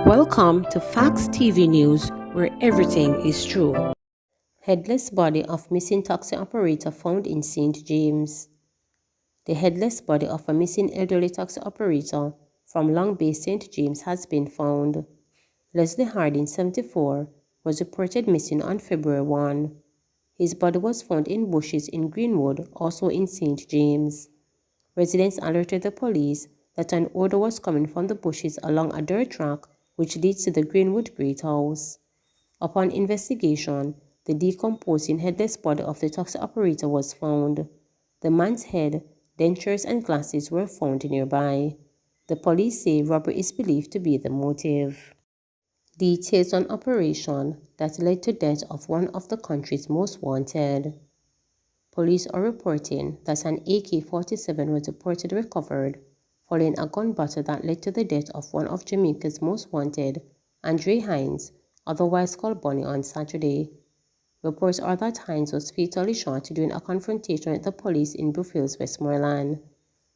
Welcome to Facts TV News, where everything is true. Headless body of missing taxi operator found in St. James. The headless body of a missing elderly taxi operator from Long Bay, St. James has been found. Leslie Harding, 74, was reported missing on February 1. His body was found in bushes in Greenwood, also in St. James. Residents alerted the police that an odor was coming from the bushes along a dirt track which leads to the Greenwood Great House. Upon investigation, the decomposing headless body of the taxi operator was found. The man's head, dentures and glasses were found nearby. The police say robbery is believed to be the motive. Details on operation that led to death of one of the country's most wanted. Police are reporting that an AK-47 was reported recovered following a gun battle that led to the death of one of Jamaica's most wanted, Andre Hines, otherwise called Bonnie, on Saturday. Reports are that Hines was fatally shot during a confrontation with the police in Bluefields, Westmoreland.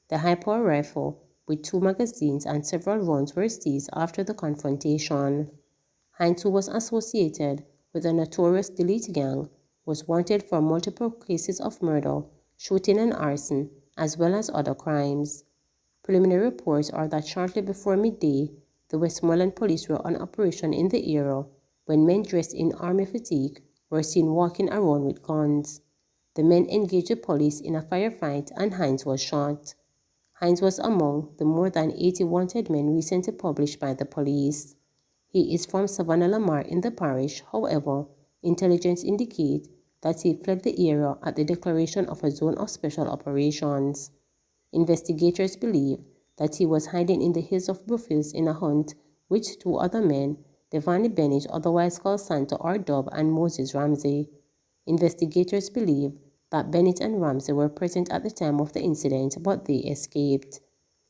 The high-power rifle, with 2 magazines and several rounds, were seized after the confrontation. Hines, who was associated with the notorious Delete gang, was wanted for multiple cases of murder, shooting and arson, as well as other crimes. Preliminary reports are that shortly before midday, the Westmoreland police were on operation in the area when men dressed in army fatigue were seen walking around with guns. The men engaged the police in a firefight and Hines was shot. Hines was among the more than 80 wanted men recently published by the police. He is from Savannah Lamar in the parish. However, intelligence indicates that he fled the area at the declaration of a zone of special operations. Investigators believe that he was hiding in the hills of Bluefields in a hunt with 2 other men, Devani Bennett, otherwise called Santa or Dub, and Moses Ramsey. Investigators believe that Bennett and Ramsey were present at the time of the incident, but they escaped.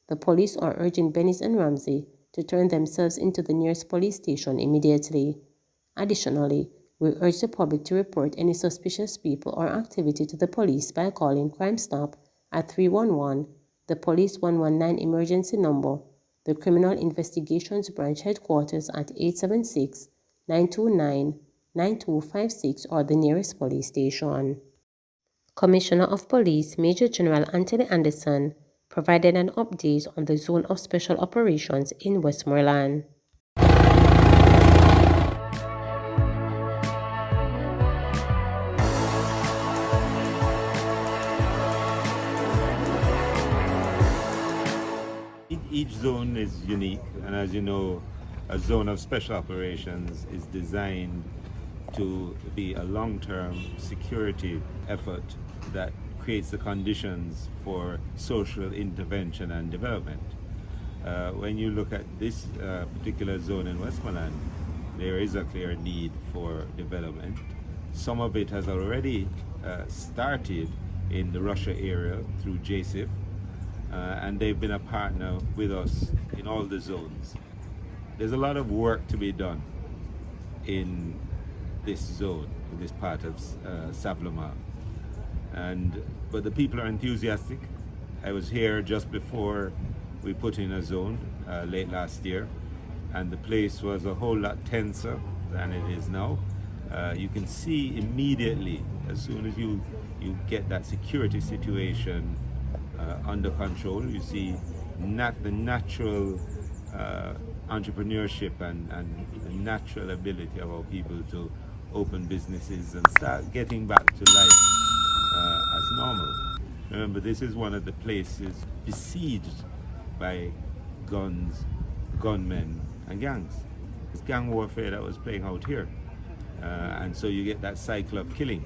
The police are urging Bennett and Ramsey to turn themselves into the nearest police station immediately. Additionally, we urge the public to report any suspicious people or activity to the police by calling Crime Stop at 311, the Police 119 emergency number, the Criminal Investigations Branch headquarters at 876-929-9256, or the nearest police station. Commissioner of Police Major General Anthony Anderson provided an update on the Zone of Special Operations in Westmoreland. Each zone is unique, and as you know, a zone of special operations is designed to be a long-term security effort that creates the conditions for social intervention and development. When you look at this particular zone in Westmoreland, there is a clear need for development. Some of it has already started in the Russia area through JSIF, and they've been a partner with us in all the zones. There's a lot of work to be done in this zone, in this part of Savloma. But the people are enthusiastic. I was here just before we put in a zone late last year, and the place was a whole lot tenser than it is now. You can see immediately, as soon as you get that security situation under control, you see the natural entrepreneurship and the natural ability of our people to open businesses and start getting back to life as normal. Remember, this is one of the places besieged by guns, gunmen, and gangs. It's gang warfare that was playing out here. And so you get that cycle of killing.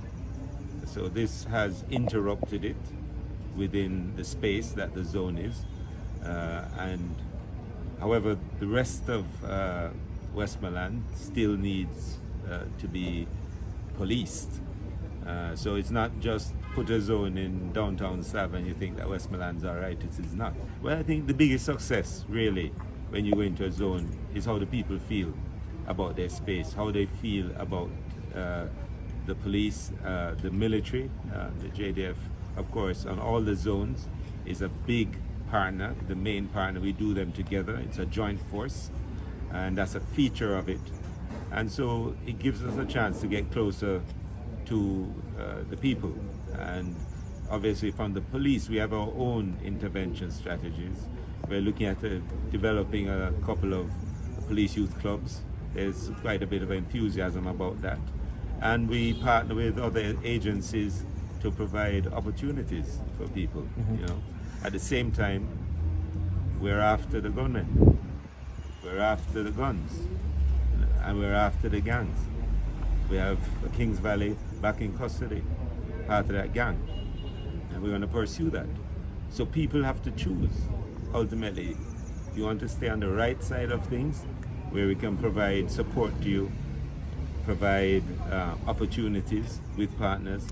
So this has interrupted it within the space that the zone is. However, the rest of Westmoreland still needs to be policed. So it's not just put a zone in downtown Sav and you think that Westmoreland's all right. It is not. Well, I think the biggest success, really, when you go into a zone is how the people feel about their space, how they feel about the police, the military, the JDF, of course, on all the zones is a big partner, the main partner. We do them together. It's a joint force. and that's a feature of it. And so it gives us a chance to get closer to the people. And obviously from the police, we have our own intervention strategies. We're looking at developing a couple of police youth clubs. There's quite a bit of enthusiasm about that. And we partner with other agencies to provide opportunities for people, you know. At the same time, we're after the gunmen, we're after the guns, and we're after the gangs. We have Kings Valley back in custody, part of that gang, and we're going to pursue that. So people have to choose. Ultimately, you want to stay on the right side of things, where we can provide support to you, provide opportunities with partners,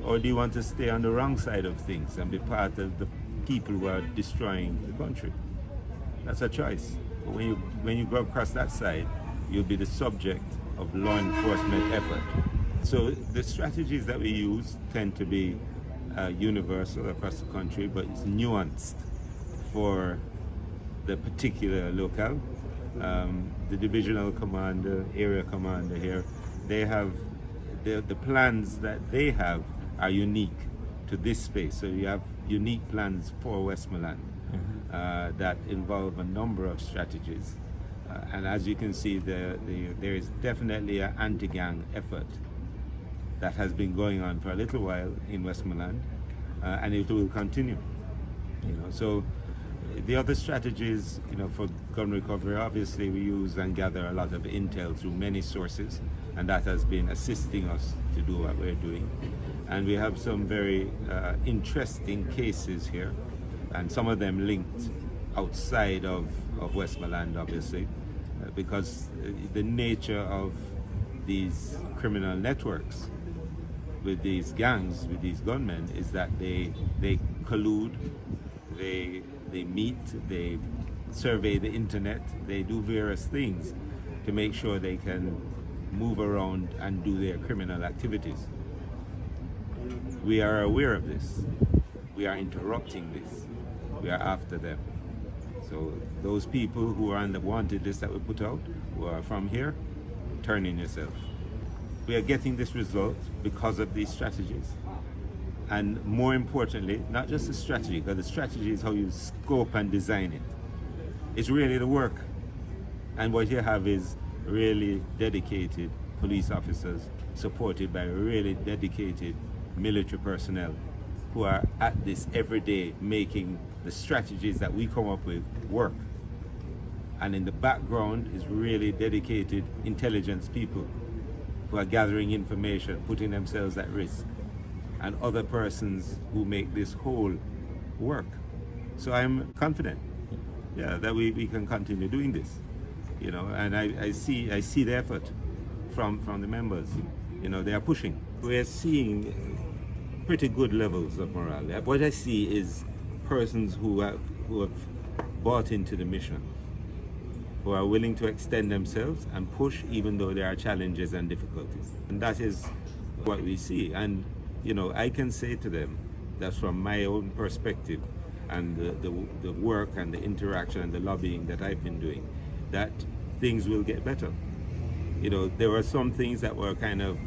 or do you want to stay on the wrong side of things and be part of the people who are destroying the country? That's a choice. But when you go across that side, you'll be the subject of law enforcement effort. So the strategies that we use tend to be universal across the country, but it's nuanced for the particular locale. The divisional commander, area commander here, they have the plans that they have are unique to this space. So you have unique plans for Westmoreland that involve a number of strategies. And as you can see, there is definitely an anti-gang effort that has been going on for a little while in Westmoreland, and it will continue. You know, so the other strategies, you know, for gun recovery, obviously we use and gather a lot of intel through many sources, and that has been assisting us to do what we're doing. And we have some very interesting cases here, and some of them linked outside of Westmoreland, obviously, because the nature of these criminal networks with these gangs, with these gunmen, is that they collude, they meet, they survey the internet, they do various things to make sure they can move around and do their criminal activities. We are aware of this. We are interrupting this. We are after them. So those people who are on the wanted list that we put out, who are from here, turn in yourself. We are getting this result because of these strategies. And more importantly, not just the strategy, because the strategy is how you scope and design it. It's really the work. And what you have is really dedicated police officers supported by really dedicated military personnel who are at this every day, making the strategies that we come up with work. And in the background is really dedicated intelligence people who are gathering information, putting themselves at risk, and other persons who make this whole work. So I'm confident, yeah, that we can continue doing this, you know. And I see the effort from the members. You know, they are pushing. We're seeing pretty good levels of morale. What I see is persons who have bought into the mission, who are willing to extend themselves and push even though there are challenges and difficulties. And that is what we see. And, you know, I can say to them that from my own perspective and the work and the interaction and the lobbying that I've been doing, that things will get better. You know, there were some things that were kind of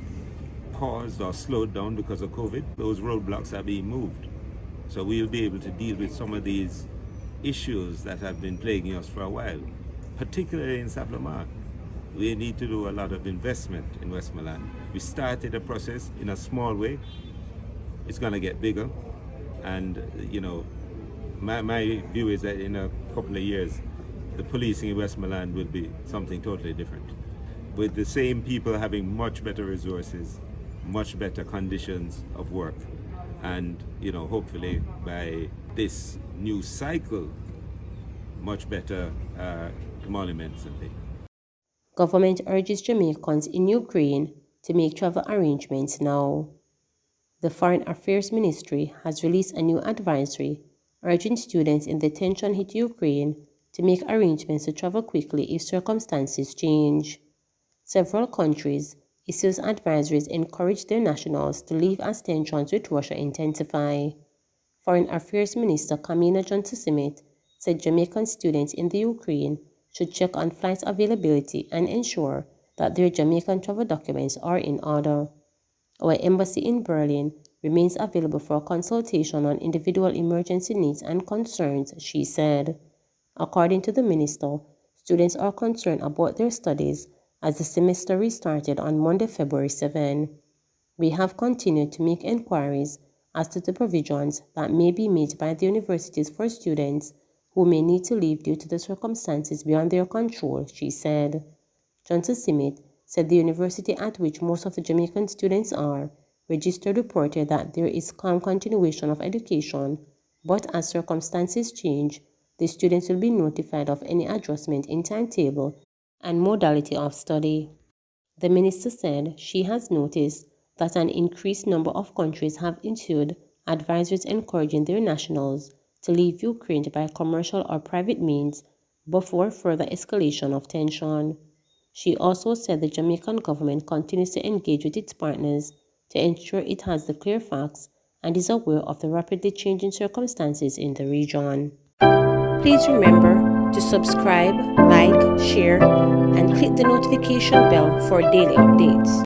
paused or slowed down because of COVID. Those roadblocks are being moved. So we'll be able to deal with some of these issues that have been plaguing us for a while, particularly in Sablamar. We need to do a lot of investment in Westmoreland. We started a process in a small way. It's going to get bigger. And, you know, my view is that in a couple of years, the policing in Westmoreland will be something totally different, with the same people having much better resources, much better conditions of work. And, you know, hopefully by this new cycle, much better emoluments and things. Government urges Jamaicans in Ukraine to make travel arrangements now. The Foreign Affairs Ministry has released a new advisory urging students in the tension-hit Ukraine to make arrangements to travel quickly if circumstances change. Several countries issue advisories encourage their nationals to leave as tensions with Russia intensify. Foreign Affairs Minister Kamina Johnson Smith said Jamaican students in the Ukraine should check on flight availability and ensure that their Jamaican travel documents are in order. Our embassy in Berlin remains available for consultation on individual emergency needs and concerns, she said. According to the minister, students are concerned about their studies as the semester restarted on Monday, February 7. We have continued to make inquiries as to the provisions that may be made by the universities for students who may need to leave due to the circumstances beyond their control, she said. Johnson Simit said the university at which most of the Jamaican students are registered reported that there is calm continuation of education, but as circumstances change, the students will be notified of any adjustment in timetable and modality of study. The minister said she has noticed that an increased number of countries have issued advisories encouraging their nationals to leave Ukraine by commercial or private means before further escalation of tension. She also said the Jamaican government continues to engage with its partners to ensure it has the clear facts and is aware of the rapidly changing circumstances in the region. Please remember to subscribe, like, share, and click the notification bell for daily updates.